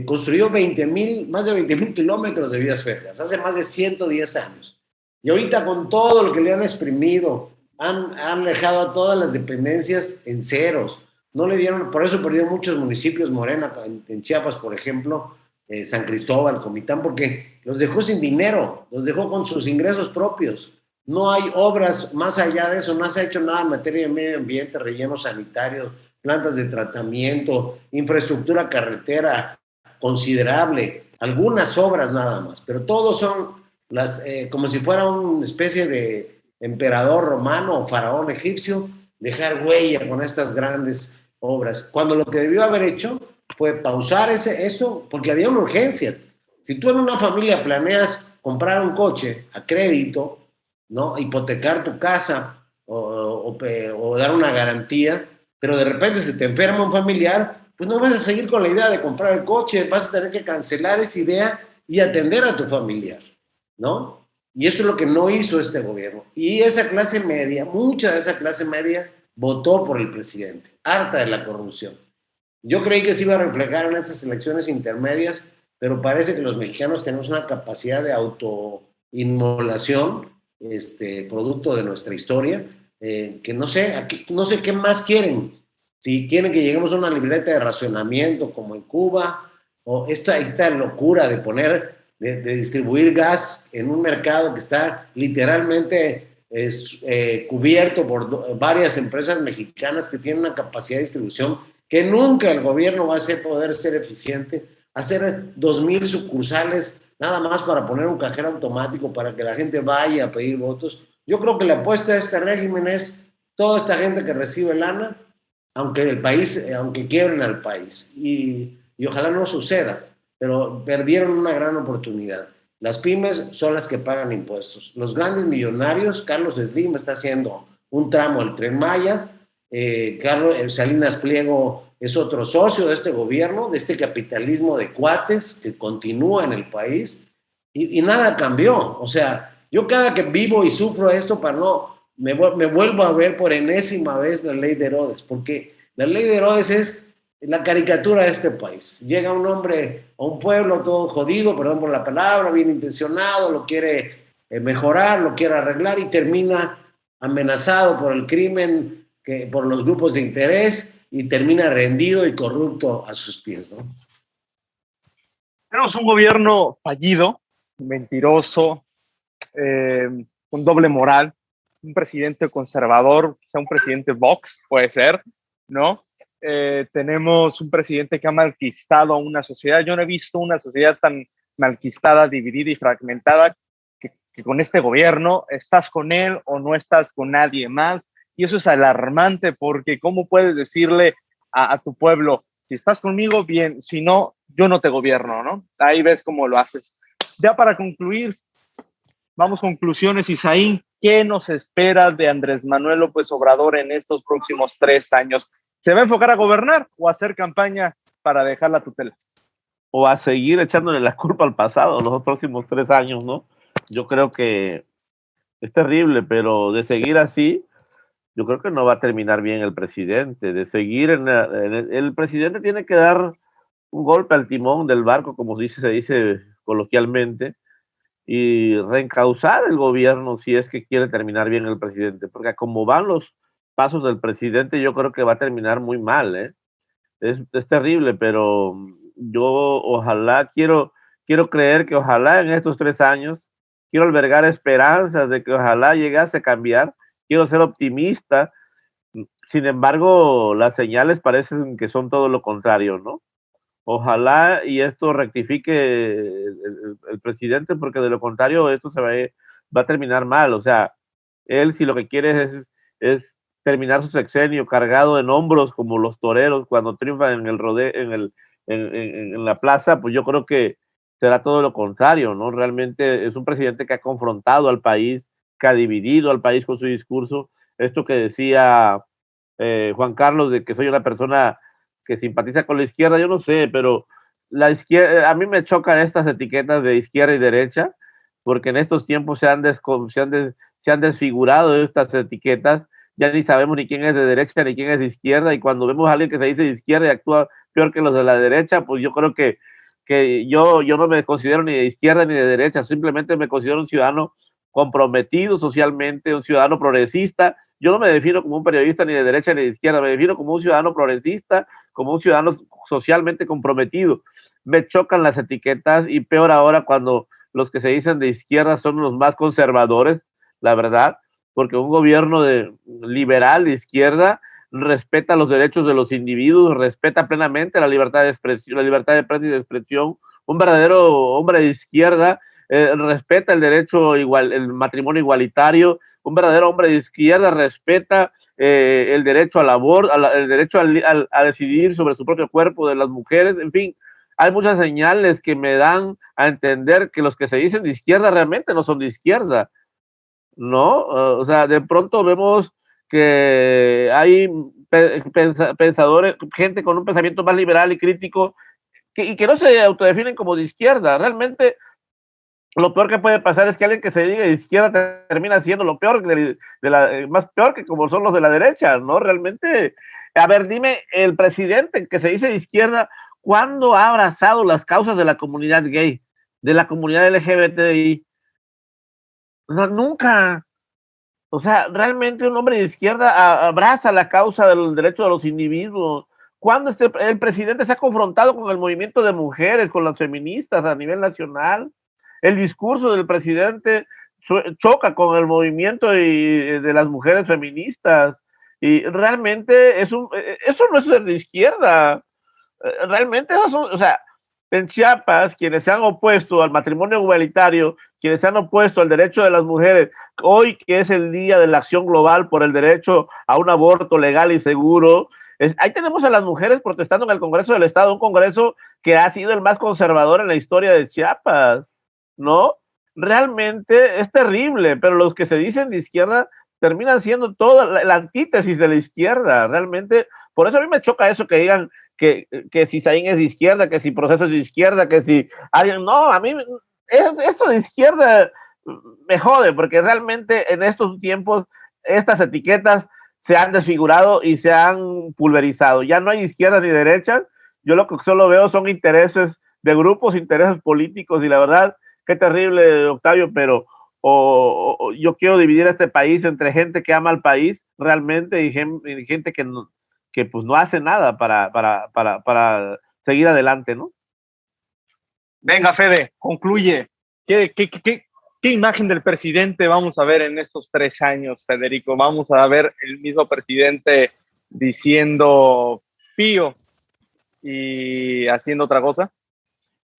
construyó más de 20,000 kilómetros de vías férreas, hace más de 110 años. Y ahorita con todo lo que le han exprimido, han dejado a todas las dependencias en ceros. No le dieron, por eso perdió muchos municipios Morena, en Chiapas, por ejemplo, San Cristóbal, Comitán, porque los dejó sin dinero, los dejó con sus ingresos propios. No hay obras más allá de eso, no se ha hecho nada en materia de medio ambiente, rellenos sanitarios, plantas de tratamiento, infraestructura carretera considerable, algunas obras nada más, pero todos son como si fuera una especie de emperador romano o faraón egipcio, dejar huella con estas grandes obras, cuando lo que debió haber hecho fue pausar esto, porque había una urgencia. Si tú en una familia planeas comprar un coche a crédito, ¿no? Hipotecar tu casa o dar una garantía, pero de repente se te enferma un familiar, pues no vas a seguir con la idea de comprar el coche, vas a tener que cancelar esa idea y atender a tu familiar, ¿no? Y eso es lo que no hizo este gobierno. Y esa clase media, mucha de esa clase media, votó por el presidente, harta de la corrupción. Yo creí que se iba a reflejar en estas elecciones intermedias, pero parece que los mexicanos tenemos una capacidad de autoinmolación, producto de nuestra historia, que no sé qué más quieren. Si quieren que lleguemos a una libreta de racionamiento como en Cuba, o esta locura de de distribuir gas en un mercado que está literalmente cubierto por varias empresas mexicanas que tienen una capacidad de distribución que nunca el gobierno va a poder ser eficiente, hacer 2,000 sucursales nada más para poner un cajero automático para que la gente vaya a pedir votos. Yo creo que la apuesta de este régimen es toda esta gente que recibe lana, aunque quiebren al país. Y ojalá no suceda, pero perdieron una gran oportunidad. Las pymes son las que pagan impuestos. Los grandes millonarios, Carlos Slim está haciendo un tramo al Tren Maya, Carlos Salinas Pliego es otro socio de este gobierno, de este capitalismo de cuates que continúa en el país, y nada cambió. O sea, yo cada que vivo y sufro esto, me vuelvo a ver por enésima vez la ley de Herodes, porque la ley de Herodes es la caricatura de este país. Llega un hombre a un pueblo todo jodido, perdón por la palabra, bien intencionado, lo quiere mejorar, lo quiere arreglar, y termina amenazado por el crimen, por los grupos de interés, y termina rendido y corrupto a sus pies, ¿no? Tenemos un gobierno fallido, mentiroso, con doble moral, un presidente conservador, quizá un presidente Vox, puede ser, ¿no? Tenemos un presidente que ha malquistado a una sociedad. Yo no he visto una sociedad tan malquistada, dividida y fragmentada que con este gobierno. Estás con él o no estás con nadie más, y eso es alarmante, porque ¿cómo puedes decirle a tu pueblo, si estás conmigo, bien, si no, yo no te gobierno, ¿no? Ahí ves cómo lo haces. Ya para concluir, vamos conclusiones, Isaín. ¿Qué nos espera de Andrés Manuel López Obrador en estos próximos 3 años? ¿Se va a enfocar a gobernar o a hacer campaña para dejar la tutela? O a seguir echándole la culpa al pasado los próximos 3 años, ¿no? Yo creo que es terrible, pero de seguir así, yo creo que no va a terminar bien el presidente. De seguir el presidente tiene que dar un golpe al timón del barco, como se dice coloquialmente, y reencauzar el gobierno si es que quiere terminar bien el presidente, porque como van los pasos del presidente, yo creo que va a terminar muy mal, ¿eh? Es terrible, pero yo ojalá, quiero creer que ojalá en estos 3 años, quiero albergar esperanzas de que ojalá llegase a cambiar, quiero ser optimista. Sin embargo, las señales parecen que son todo lo contrario, ¿no? Ojalá y esto rectifique el presidente, porque de lo contrario esto va a terminar mal. O sea, él, si lo que quiere es terminar su sexenio cargado en hombros como los toreros cuando triunfan en el rodeo, en la plaza, pues yo creo que será todo lo contrario, ¿no? Realmente es un presidente que ha confrontado al país, que ha dividido al país con su discurso. Esto que decía Juan Carlos, de que soy una persona que simpatiza con la izquierda, yo no sé, pero la izquierda, a mí me chocan estas etiquetas de izquierda y derecha, porque en estos tiempos se han desfigurado estas etiquetas. Ya ni sabemos ni quién es de derecha ni quién es de izquierda, y cuando vemos a alguien que se dice de izquierda y actúa peor que los de la derecha, pues yo creo que yo no me considero ni de izquierda ni de derecha, simplemente me considero un ciudadano comprometido socialmente, un ciudadano progresista. Yo no me defino como un periodista ni de derecha ni de izquierda, me defino como un ciudadano progresista, como un ciudadano socialmente comprometido. Me chocan las etiquetas, y peor ahora cuando los que se dicen de izquierda son los más conservadores, la verdad, porque un gobierno liberal de izquierda respeta los derechos de los individuos, respeta plenamente la libertad de expresión, la libertad de prensa y de expresión. Un verdadero hombre de izquierda respeta el derecho el matrimonio igualitario. Un verdadero hombre de izquierda respeta el derecho al aborto, el derecho a decidir sobre su propio cuerpo de las mujeres. En fin, hay muchas señales que me dan a entender que los que se dicen de izquierda realmente no son de izquierda, ¿no? O sea, de pronto vemos que hay pensadores, gente con un pensamiento más liberal y crítico, y que no se autodefinen como de izquierda. Realmente lo peor que puede pasar es que alguien que se diga de izquierda termina siendo lo peor, más peor que como son los de la derecha, ¿no? Realmente, a ver, dime, el presidente que se dice de izquierda, ¿cuándo ha abrazado las causas de la comunidad gay, de la comunidad LGBTI? O sea, nunca. O sea, realmente un hombre de izquierda abraza la causa del derecho de los individuos. ¿Cuándo el presidente se ha confrontado con el movimiento de mujeres, con las feministas a nivel nacional? El discurso del presidente choca con el movimiento de las mujeres feministas. Y realmente eso no es de izquierda. Realmente eso son, o sea, en Chiapas, quienes se han opuesto al matrimonio igualitario, quienes se han opuesto al derecho de las mujeres hoy que es el Día de la Acción Global por el derecho a un aborto legal y seguro, ahí tenemos a las mujeres protestando en el Congreso del Estado, un Congreso que ha sido el más conservador en la historia de Chiapas, ¿no? Realmente es terrible, pero los que se dicen de izquierda terminan siendo toda la antítesis de la izquierda, realmente. Por eso a mí me choca eso que digan que si Saín es de izquierda, que si Proceso es de izquierda, que si alguien, no, a mí eso de izquierda me jode, porque realmente en estos tiempos estas etiquetas se han desfigurado y se han pulverizado. Ya no hay izquierda ni derecha. Yo lo que solo veo son intereses de grupos, intereses políticos, y la verdad, qué terrible, Octavio, pero yo quiero dividir este país entre gente que ama al país realmente y gente que pues no hace nada para seguir adelante, ¿no? Venga, Fede, concluye. ¿Qué imagen del presidente vamos a ver en estos 3 años, Federico? ¿Vamos a ver el mismo presidente diciendo pío y haciendo otra cosa?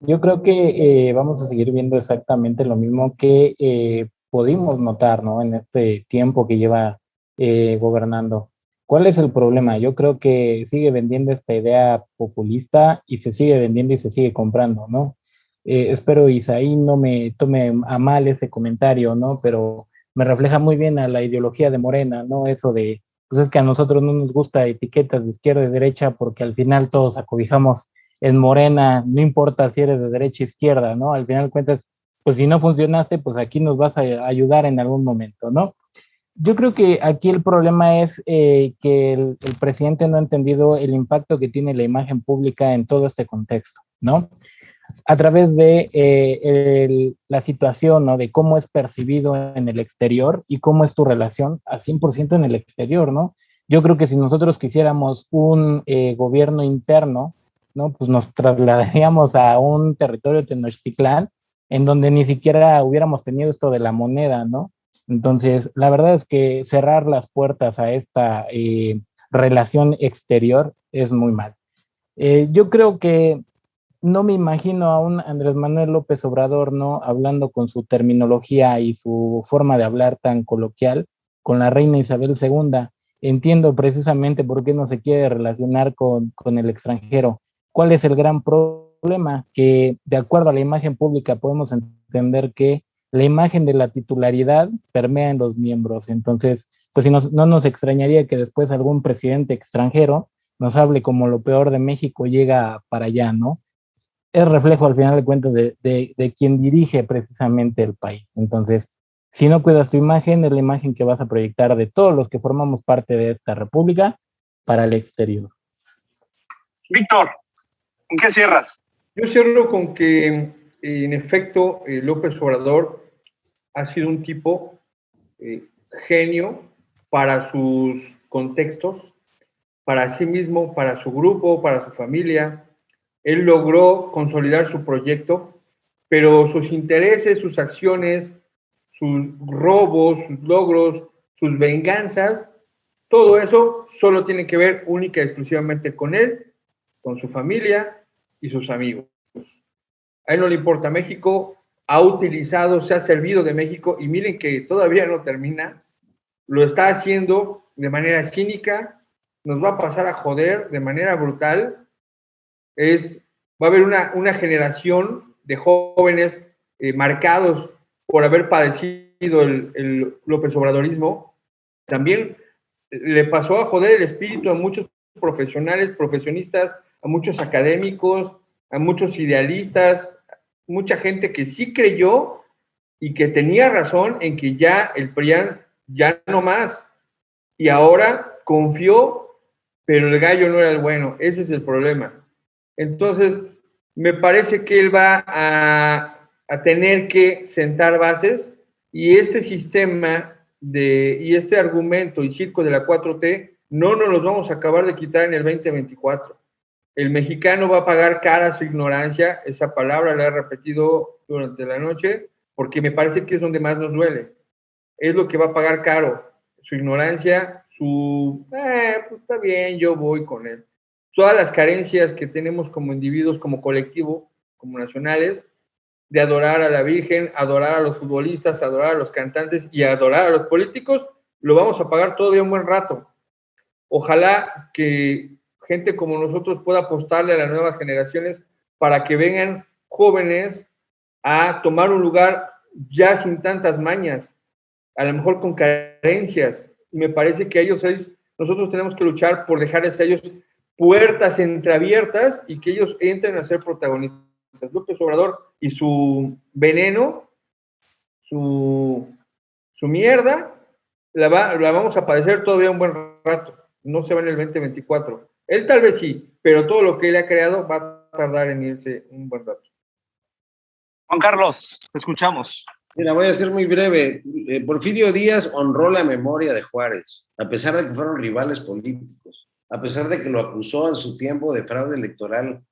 Yo creo que vamos a seguir viendo exactamente lo mismo que pudimos notar, ¿no? En este tiempo que lleva gobernando. ¿Cuál es el problema? Yo creo que sigue vendiendo esta idea populista y se sigue vendiendo y se sigue comprando, ¿no? Espero Isaí no me tome a mal ese comentario, ¿no? Pero me refleja muy bien a la ideología de Morena, ¿no? Eso de, pues es que a nosotros no nos gusta etiquetas de izquierda y derecha porque al final todos acobijamos en Morena, no importa si eres de derecha o izquierda, ¿no? Al final de cuentas, pues si no funcionaste, pues aquí nos vas a ayudar en algún momento, ¿no? Yo creo que aquí el problema es que el presidente no ha entendido el impacto que tiene la imagen pública en todo este contexto, ¿no? A través de la situación, ¿no? De cómo es percibido en el exterior y cómo es tu relación a 100% en el exterior, ¿no? Yo creo que si nosotros quisiéramos un gobierno interno, ¿no? Pues nos trasladaríamos a un territorio Tenochtitlán en donde ni siquiera hubiéramos tenido esto de la moneda, ¿no? Entonces, la verdad es que cerrar las puertas a esta relación exterior es muy mal. Yo creo que no me imagino a un Andrés Manuel López Obrador, ¿no? Hablando con su terminología y su forma de hablar tan coloquial con la reina Isabel II. Entiendo precisamente por qué no se quiere relacionar con el extranjero. ¿Cuál es el gran problema? Que de acuerdo a la imagen pública podemos entender que la imagen de la titularidad permea en los miembros. Entonces, pues si no nos extrañaría que después algún presidente extranjero nos hable como lo peor de México llega para allá, ¿no? Es reflejo al final de cuentas de quien dirige precisamente el país. Entonces, si no cuidas tu imagen, es la imagen que vas a proyectar de todos los que formamos parte de esta república para el exterior. Víctor, ¿con qué cierras? Yo cierro con que, en efecto, López Obrador ha sido un tipo genio para sus contextos, para sí mismo, para su grupo, para su familia. Él logró consolidar su proyecto, pero sus intereses, sus acciones, sus robos, sus logros, sus venganzas, todo eso solo tiene que ver única y exclusivamente con él, con su familia y sus amigos. A él no le importa México, ha utilizado, se ha servido de México y miren que todavía no termina, lo está haciendo de manera cínica, nos va a pasar a joder de manera brutal. Va a haber una generación de jóvenes marcados por haber padecido el López Obradorismo. También le pasó a joder el espíritu a muchos profesionales, profesionistas, a muchos académicos, a muchos idealistas, mucha gente que sí creyó y que tenía razón en que ya el PRIAN ya no más. Y ahora confió, pero el gallo no era el bueno. Ese es el problema. Entonces, me parece que él va a tener que sentar bases y este sistema y este argumento y circo de la 4T no nos los vamos a acabar de quitar en el 2024. El mexicano va a pagar cara su ignorancia, esa palabra la he repetido durante la noche, porque me parece que es donde más nos duele. Es lo que va a pagar caro, su ignorancia, pues está bien, yo voy con él. Todas las carencias que tenemos como individuos, como colectivo, como nacionales, de adorar a la Virgen, adorar a los futbolistas, adorar a los cantantes y adorar a los políticos, lo vamos a pagar todavía un buen rato. Ojalá que gente como nosotros pueda apostarle a las nuevas generaciones para que vengan jóvenes a tomar un lugar ya sin tantas mañas, a lo mejor con carencias. Y me parece que nosotros tenemos que luchar por dejarles a ellos puertas entreabiertas y que ellos entren a ser protagonistas. López Obrador y su veneno, su mierda, la vamos a padecer todavía un buen rato. No se va en el 2024. Él tal vez sí, pero todo lo que él ha creado va a tardar en irse un buen rato. Juan Carlos, te escuchamos. Mira, voy a ser muy breve. Porfirio Díaz honró la memoria de Juárez, a pesar de que fueron rivales políticos, a pesar de que lo acusó en su tiempo de fraude electoral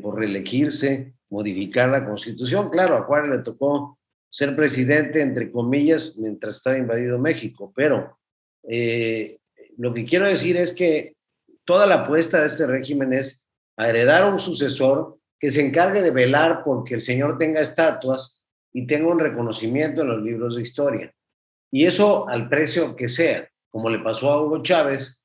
por reelegirse, modificar la Constitución. Claro, a Juárez le tocó ser presidente, entre comillas, mientras estaba invadido México, pero lo que quiero decir es que toda la apuesta de este régimen es a heredar a un sucesor que se encargue de velar porque el señor tenga estatuas y tenga un reconocimiento en los libros de historia. Y eso al precio que sea, como le pasó a Hugo Chávez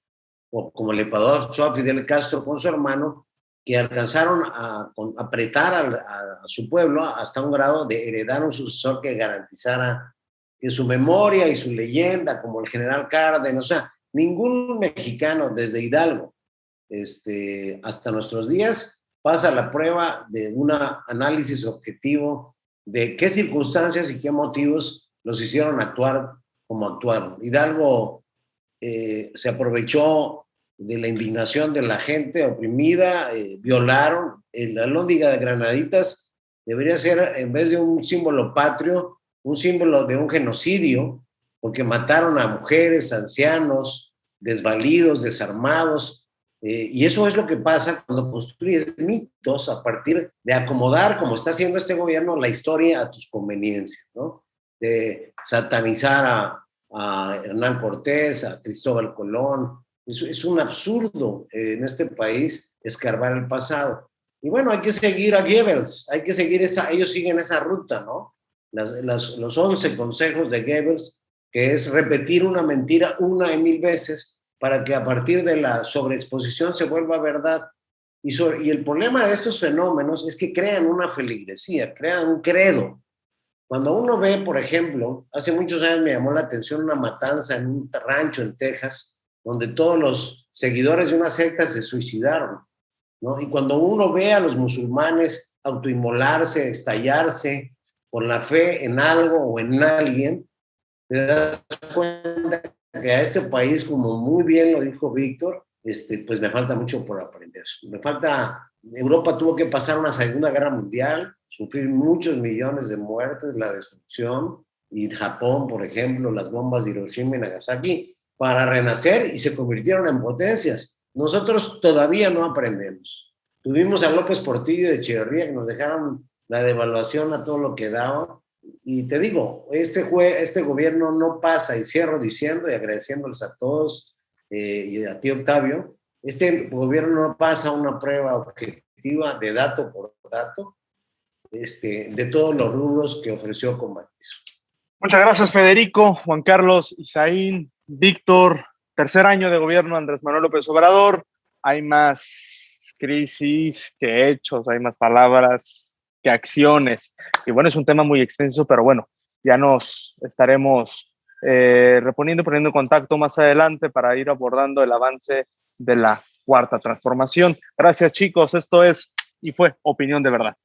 o como le pasó a Fidel Castro con su hermano, que alcanzaron a apretar a su pueblo hasta un grado de heredar un sucesor que garantizara que su memoria y su leyenda, como el general Cárdenas, o sea, ningún mexicano desde Hidalgo hasta nuestros días pasa la prueba de un análisis objetivo de qué circunstancias y qué motivos los hicieron actuar como actuaron. Hidalgo se aprovechó de la indignación de la gente oprimida, violaron. La Alhóndiga de Granaditas debería ser, en vez de un símbolo patrio, un símbolo de un genocidio, porque mataron a mujeres, ancianos, desvalidos, desarmados, y eso es lo que pasa cuando construyes mitos a partir de acomodar, como está haciendo este gobierno, la historia a tus conveniencias, ¿no? De satanizar a Hernán Cortés, a Cristóbal Colón. Es un absurdo en este país escarbar el pasado. Y bueno, hay que seguir a Goebbels, hay que seguir ellos siguen esa ruta, ¿no? Los 11 consejos de Goebbels, que es repetir una mentira una y mil veces para que a partir de la sobreexposición se vuelva verdad. Y el problema de estos fenómenos es que crean una feligresía, crean un credo. Cuando uno ve, por ejemplo, hace muchos años me llamó la atención una matanza en un rancho en Texas, donde todos los seguidores de una secta se suicidaron, ¿no? Y cuando uno ve a los musulmanes autoinmolarse, estallarse por la fe en algo o en alguien, te das cuenta que a este país, como muy bien lo dijo Víctor, pues le falta mucho por aprender. Europa tuvo que pasar una Segunda Guerra Mundial, sufrir muchos millones de muertes, la destrucción, y Japón, por ejemplo, las bombas de Hiroshima y Nagasaki, para renacer y se convirtieron en potencias. Nosotros todavía no aprendemos. Tuvimos a López Portillo de Echeverría que nos dejaron la devaluación a todo lo que daba. Y te digo, este gobierno no pasa, y cierro diciendo y agradeciéndoles a todos y a ti, Octavio, este gobierno no pasa una prueba objetiva de dato por dato de todos los rubros que ofreció Combatizo. Muchas gracias, Federico, Juan Carlos, Isaín, Víctor. Tercer año de gobierno Andrés Manuel López Obrador. Hay más crisis que hechos, hay más palabras que acciones. Y bueno, es un tema muy extenso, pero bueno, ya nos estaremos poniendo en contacto más adelante para ir abordando el avance de la Cuarta Transformación. Gracias, chicos. Esto es y fue Opinión de Verdad.